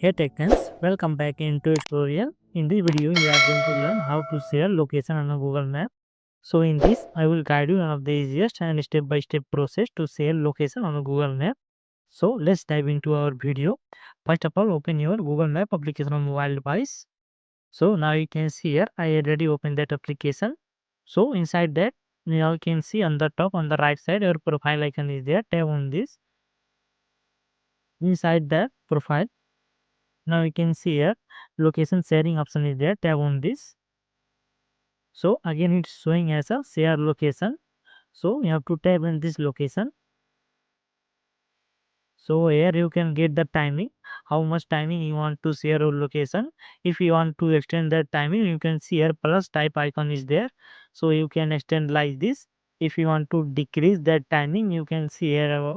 Hey Techans, welcome back into tutorial. In this video, we are going to learn how to share location on a Google Map. So in this, I will guide you one of the easiest and step-by-step process to share location on a Google Map. So let's dive into our video. First of all, open your Google Map application on mobile device. So now you can see here, I already opened that application. So inside that, now you can see on the top on the right side, your profile icon is there. Tap on this. Inside that profile, now you can see here location sharing option is there. Tap on this. So again it's showing as a share location. So you have to tap on this location. So here you can get the timing, how much timing you want to share your location. If you want to extend that timing, you can see here plus type icon is there. So you can extend like this. If you want to decrease that timing, you can see here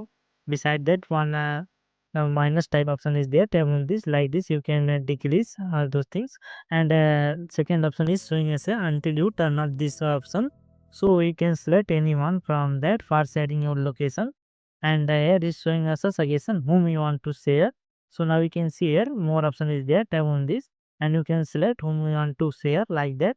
beside that one minus type option is there. Tap on this like this. You can decrease those things. And second option is showing as a until you turn on this option. So you can select anyone from that for setting your location, and here is showing us a suggestion whom you want to share. So now you can see here more option is there. Tap on this and you can select whom you want to share like that.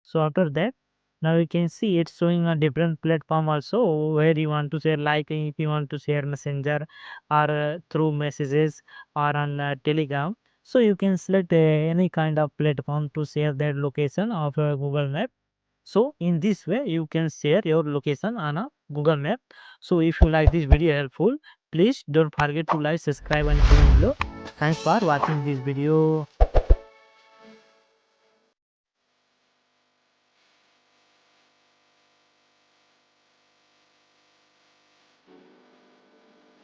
So after that, now you can see it's showing a different platform also where you want to share, like if you want to share messenger or through messages or on telegram. So you can select any kind of platform to share that location of Google Map. So in this way you can share your location on a Google Map. So if you like this video helpful, please don't forget to like, subscribe and comment below. Thanks for watching this video.